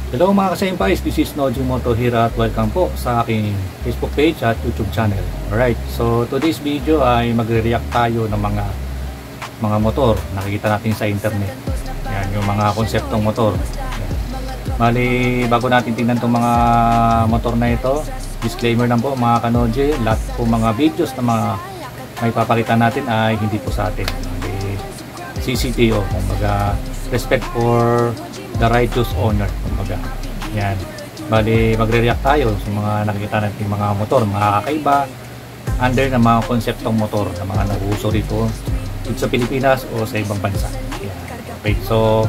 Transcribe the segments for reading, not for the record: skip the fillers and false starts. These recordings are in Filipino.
Hello mga kasempais, this is Noji Moto here at welcome po sa aking Facebook page at YouTube channel. Alright, so today's video ay magre-react tayo ng mga motor nakikita natin sa internet. Yan, yung mga konseptong motor. Yan. Bali, bago natin tingnan itong mga motor na ito, disclaimer lang po mga kanoji, lahat po mga videos na mga may papakita natin ay hindi po sa atin. Bali, CCTO, kumbaga respect for the righteous owner, kumbaga. Yan. Bali, magre-react tayo sa mga nakikita natin mga motor, mga kakaiba, under ng mga konseptong motor na mga nauuso dito sa Pilipinas o sa ibang bansa. Yan. Okay, so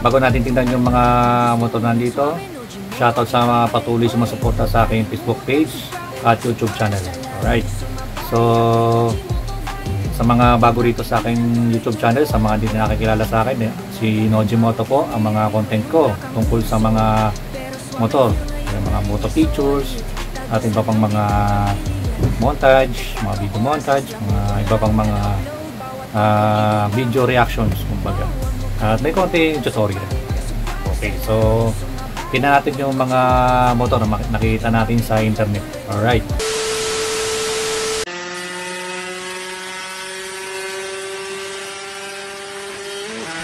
bago natin tingnan yung mga motor nandito, shoutout sa mga patuloy sumusuporta sa aking Facebook page at YouTube channel. Alright. So sa mga bago rito sa aking YouTube channel, sa mga hindi nakakilala sa akin, si Noji Moto po, ang mga content ko tungkol sa mga motor, yung mga moto features, at iba pang mga montage, mga video montage, mga iba pang mga video reactions, kumbaga. At may konti tutorial. Okay, so tingnan natin yung mga motor na nakita natin sa internet. Alright.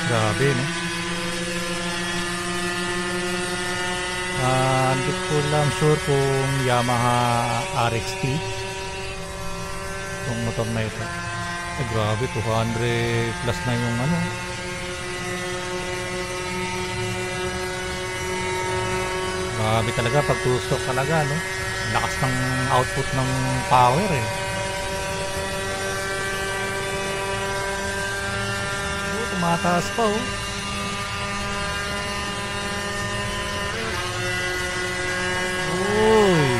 Grabe, no? Hindi ko lang sure kung Yamaha RXT itong motor na ito. Ay, grabe, 200 plus na yung ano. Grabe talaga pag two-stroke talaga, no? Lakas ng output ng power, eh. Tumataas pa, oh. Uy.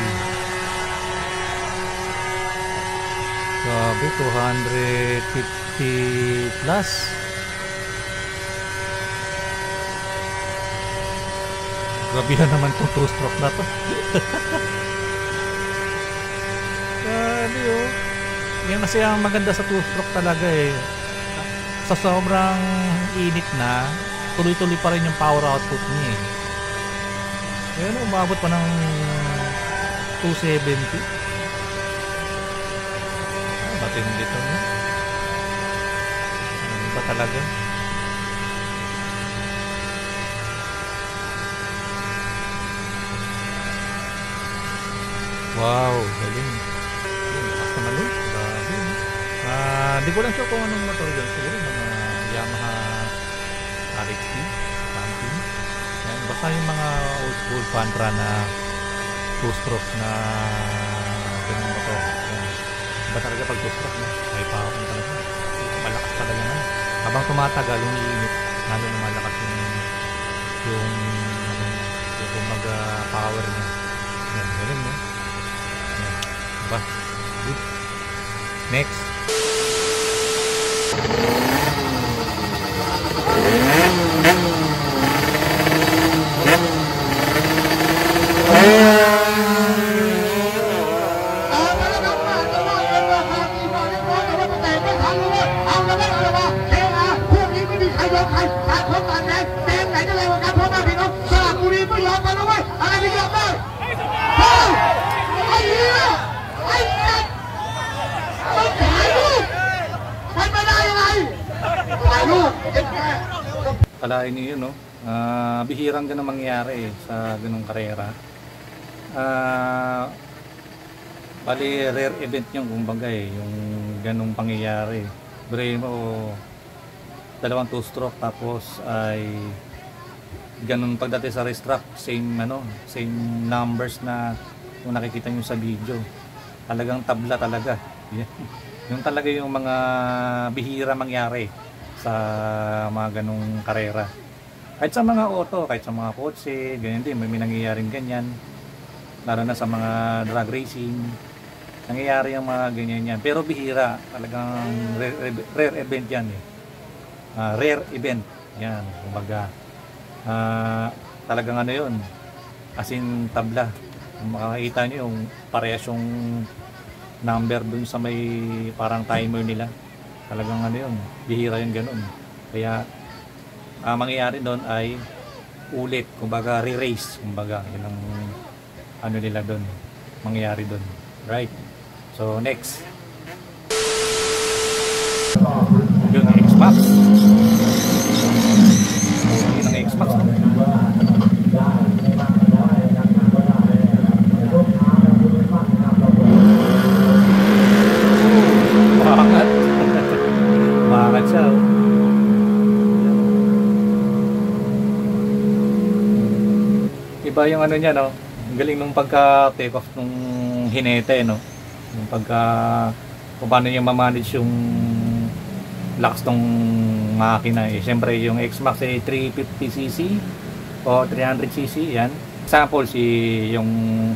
Grabe, 250 plus. Grabe na naman itong two-stroke na to. Grabe, oh. Yan kasi ang maganda sa two-stroke talaga, eh. Sa sobrang init na, tuloy-tuloy pa rin yung power output niya, eh. Ayan, umabot pa ng 270. Matindi ito, no? Ano ba talaga? Wow, galing. Lakas naman, no? Grabe, no? Di ko lang sure kung anong motor dyan. Siguro mga Yamaha RXT something. Yan, basta yung mga old school Pantra na two-stroke na ganun motor. Yan. Ba talaga pag two-stroke na ay pahapon talaga. Malakas talaga na. Habang tumatagal, umiinit, lalo na malakas yung kumaga power niya. Yan, galing, no? Yan. Diba? Good. Next. Kalain niyo yun, no? Bihirang ganun mangyayari, sa ganung karera. Bali rare event yung kumbaga, yung ganung pangyayari. Brain mo, dalawang two-stroke tapos ay ganun pagdating sa racetrack, same numbers na kung nakikita nyo sa video. Talagang tabla talaga. Yung talaga yung mga bihira mangyari sa mga ganung karera. Kahit sa mga auto, kahit sa mga kotse, ganyan din, may nangyayaring ganyan. Lalo na sa mga drag racing, nangyayari yung mga ganyan yan. Pero bihira, talagang rare event yan, eh. Rare event yan, kumbaga. Talagang ano yun, as in tabla. Kung makakita nyo yung parehas yung number dun sa may parang timer nila. Talagang ano yun, bihira yung ganun. Kaya mangyayari doon ay ulit, kumbaga re-race, kumbaga yun ang ano nila doon, mangyayari doon, right? So next, yun ang X-Max. Yun ang X-Max, no? Maangat. Maangat siya, oh. Iba yung ano niya, no? Ang galing nung pagka take off nung hinete, no? Yung pagka kung paano niya ma-manage yung lakas ng makina, eh. Siyempre yung X-Max ay 350cc o 300cc, yan. Example, yung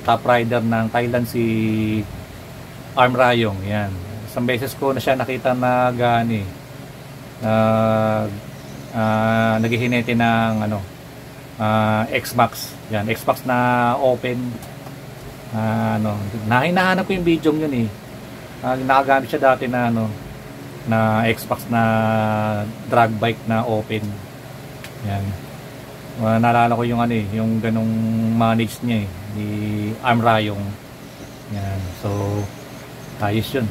top rider ng Thailand, si Arm Rayong, yan. Isang beses ko na siya nakita na gani, naghihinete ng ano, X-Max. Yan, X-Max na open. Ano, hinahanap ko yung video yun, eh. Nakagamit siya dati na ano, na X-Max na drag bike na open. Yan. Naalala ko yung ano, eh, yung ganong manage niya, eh, ni Arm Rayong. Yan. So ayos yun.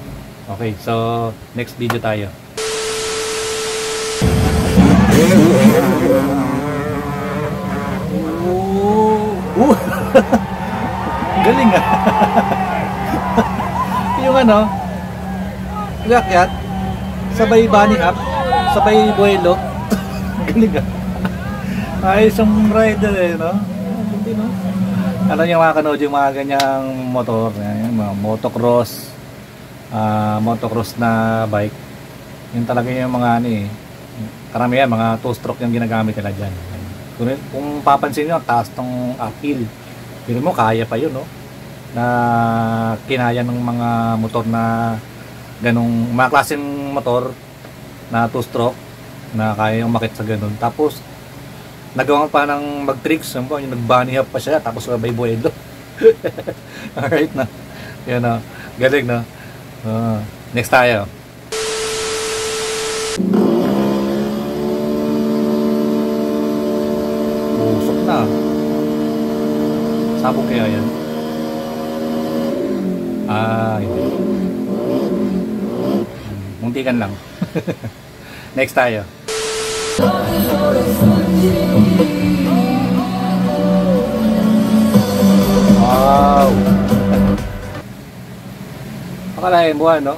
Okay, so next video tayo. Galing, ah. Yung ano, yakyat, sabay bunny up, sabay buwelo. Galing, ah. Ayos yung rider, eh, no? Hindi, no? Alam niyo mga kanood, yung mga ganyang motor, yung mga motocross na bike, yun talaga yung mga ano, eh, karamihan mga 2-stroke yung ginagamit nila dyan. Kung papansin nyo, taas tong uphill, pero mo kaya pa yun, no? Na kinaya ng mga motor na ganong, mga klaseng motor na 2-stroke na kaya yung makit sa ganon. Tapos nagawa pa ng mag-tricks, yung nag-bunny up pa siya, tapos sabay buwelo. Alright na, yun, no? Galing, no? Next tayo. Usok na. Sabog kaya yan? Hindi. Muntikan lang. Next tayo. Wow. Akalain mo, no?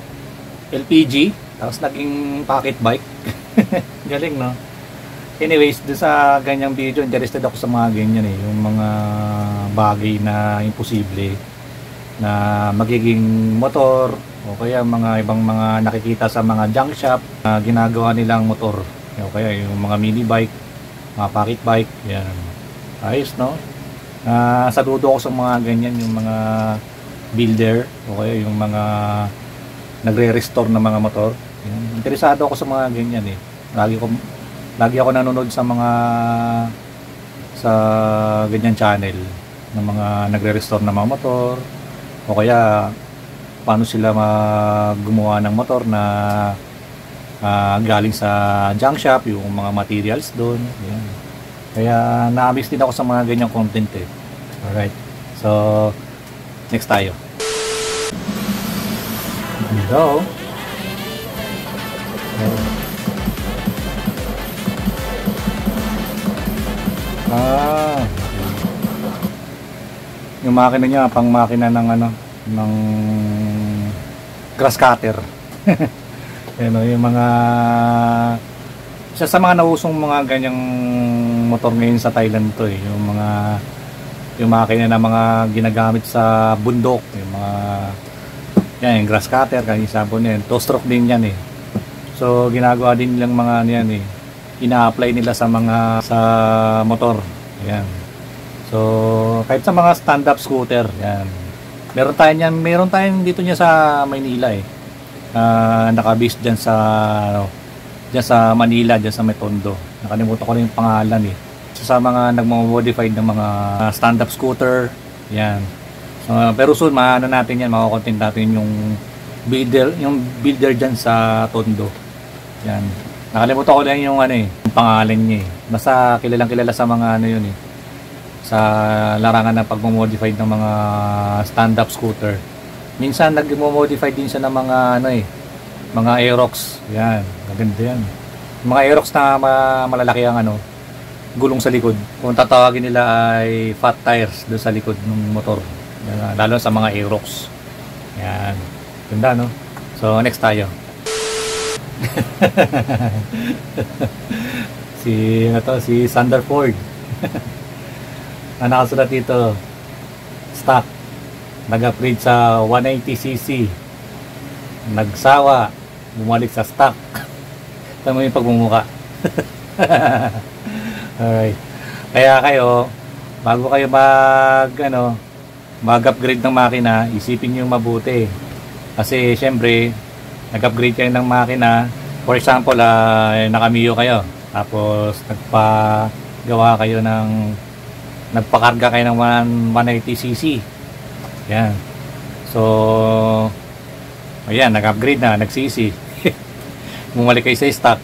LPG, tapos naging pocket bike. Galing, no? Anyways, doon sa ganyang video, interested ako sa mga ganyan, eh. Yung mga bagay na imposible na magiging motor o kaya mga ibang mga nakikita sa mga junk shop na ginagawa nilang motor. O kaya yung mga mini bike, mga pocket bike, yan. Ayos, no? Saludo ako sa mga ganyan, yung mga builder o kaya yung mga nagre-restore ng mga motor. Yan. Interesado ako sa mga ganyan, eh. Lagi ako nanonood sa mga ganyan channel ng mga nagre-restore ng mga motor o kaya paano sila gumawa ng motor na galing sa junk shop, yung mga materials doon. Yan. Kaya na-amaze din ako sa mga ganyang content, eh. Alright, so next tayo. Hello. Yung makina niya, pang makina ng ano, ng grass cutter. Yan, yung mga isa sa mga nausong mga ganyang motor ngayon sa Thailand to, eh. Yung makina na mga ginagamit sa bundok, yung mga yan, yung grass cutter, kanya sabon yan, 2-stroke din yan, eh. So ginagawa din nilang mga yan, eh, ina-apply nila sa mga motor. Yan. So kahit sa mga stand-up scooter, yan. Meron tayong dito niya sa Maynila, eh. Naka-base diyan sa Manila, diyan sa Metondo. Nakalimutan ko rin yung pangalan, eh. Sa mga nagmo-modified ng mga stand-up scooter, yan. Pero soon maano natin yan, mako-content natin yung builder diyan sa Tondo. Yan. Nakalimutan ko lang yung ano, eh, yung pangalan niya eh. Basta kilalang kilala sa mga ano yun eh. Sa larangan ng pagmamodify ng mga stand-up scooter. Minsan nag-modify din siya ng mga ano eh, mga Aerox. Yan, maganda yan. Mga Aerox na malalaki ang ano, gulong sa likod. Kung tatawagin nila ay fat tires doon sa likod ng motor. Yan, lalo sa mga Aerox. Yan. Ganda no? So next tayo. si Sander Ford. Ang nakasulat dito, stock, nag-upgrade sa 180cc, nagsawa, bumalik sa stock. Tama yung pagmumuka. Alright, kaya kayo bago kayo mag-upgrade ng makina, isipin nyo mabuti kasi syempre nag-upgrade kayo ng makina. For example, naka-Mio kayo, tapos nagpagawa kayo nagpakarga kayo ng 180cc. Yan. So, ayan, nag-upgrade na, nag-cc. Bumalik kayo sa stock.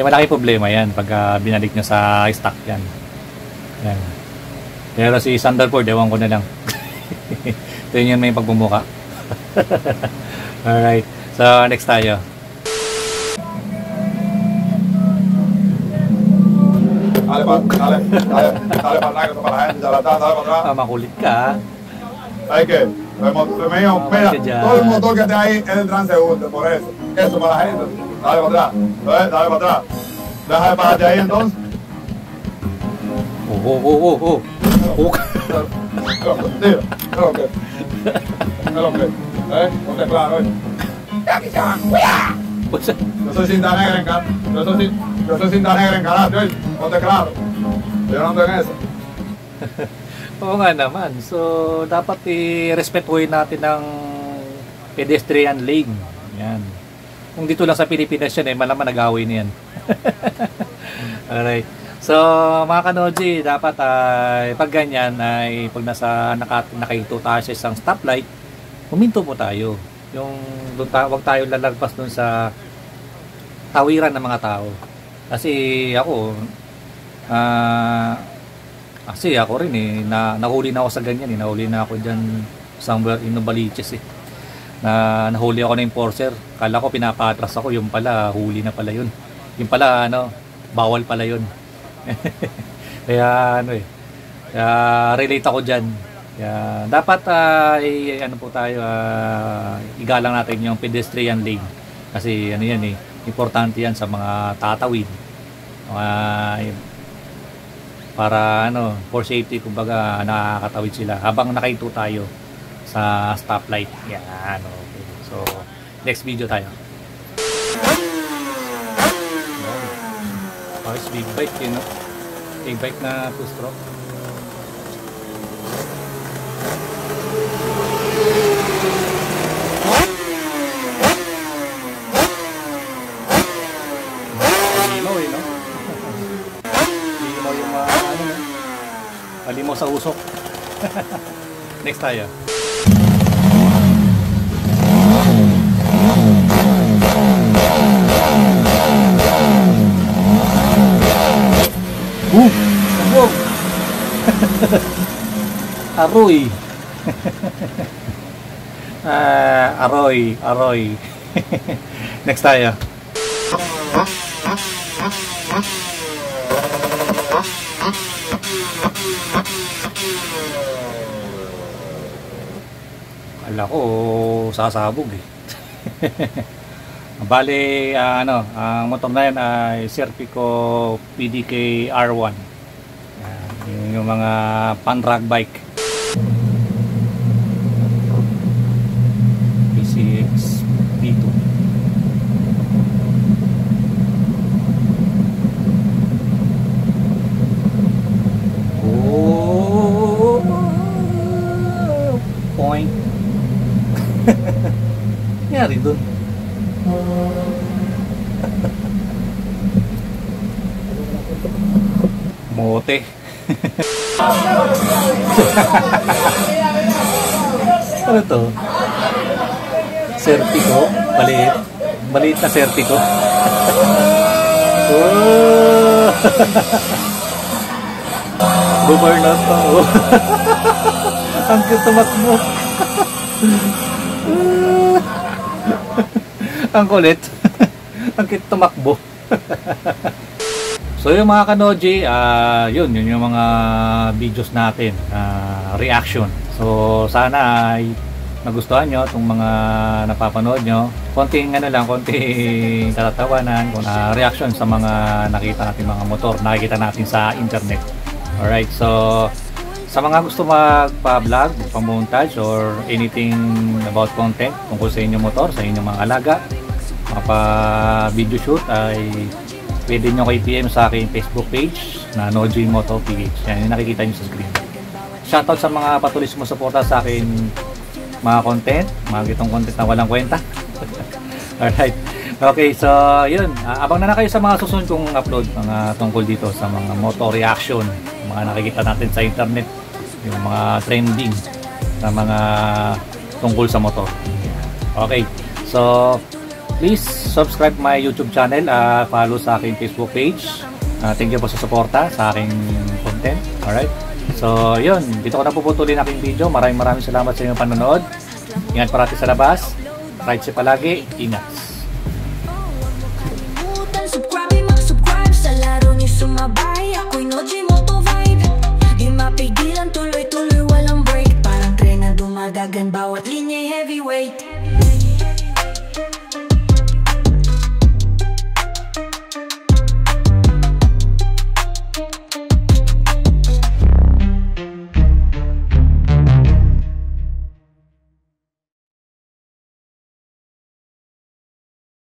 Malaki problema yan pag binalik nyo sa stock yan. Yan. Pero si Thunderbolt, ewan ko na lang. Ito yun may pagbumuka. Alright. So, next tayo. Makulit ka. ¿Sabes qué? Mira, todo el motor que está ahí es el transeúnte, por eso. Eso para la gente. Dale para atrás. Dale para atrás. Deja de pararte ahí entonces. Tira. Pero que. Ponte claro, Yo soy cinta negra en cara. Yo soy cinta negra en karate, oye. Ponte claro. Yo no ando en eso. Oo nga naman. So, dapat i-respetuhin natin ang pedestrian lane. Yan. Kung dito lang sa Pilipinas yan, malaman nag-away na yan. Alright. So, mga kanoji, dapat pag ganyan, pag nakahinto tayo sa isang stoplight, huminto mo tayo. Wag tayo lalagpas dun sa tawiran ng mga tao. Kasi ako rin nahuli na ako sa ganyan nahuli na ako dyan somewhere in Novaliches nahuli ako na enforcer, kala ko pinapatras ako, yung pala huli na pala yun, yung pala bawal pala yun. kaya relate ako dyan. Kaya dapat po tayo, igalang natin yung pedestrian lane kasi importante yan sa mga tatawid, para for safety, kumbaga nakakatawid sila habang nakahinto tayo sa stoplight. Yan, okay. So next video tayo. Big bike big bike na 2-stroke. Alimaw sa usok. Next tayo. Aroy. Aroy. Next tayo. Kala ko sasabog Bale, ang motor na yan ay Serpico PDK R1. Yung mga pan-drag bike. PCX B2. Point. Nangyari dun. Mote. Ano to? Serpico? Maliit na Serpico. Oh! Buburnout pa. Oh. Ang cute tumakbo. Ang kulit. Ang cute tumakbo. So yung mga kanoji, yun yung mga videos natin, reaction. So sana ay nagustuhan nyo itong mga napapanood nyo. Konting konting katatawanan, reaction sa mga nakita natin mga motor, nakikita natin sa internet. Alright, so sa mga gusto magpa-vlog, pa-montage or anything about content tungkol sa inyong motor, sa inyong mga alaga, mapa-video shoot, ay pwede nyo kay PM sa aking Facebook page na Noji Moto PH. Yan yung nakikita nyo sa screen. Shoutout sa mga patuloy sumusuporta sa akin mga content, mga gitong content na walang kwenta. Alright. Okay, so yun. Abang na kayo sa mga susunod kong upload, mga tungkol dito sa mga motor reaction, mga nakikita natin sa internet, yung mga trending na mga tungkol sa motor. Okay, so please subscribe my YouTube channel, follow sa aking Facebook page. Thank you po sa suporta sa aking content. Alright, so yun, dito ko na puputulin aking video. Maraming salamat sa inyong panonood. Ingat parati sa labas, ride safe palagi, ingat.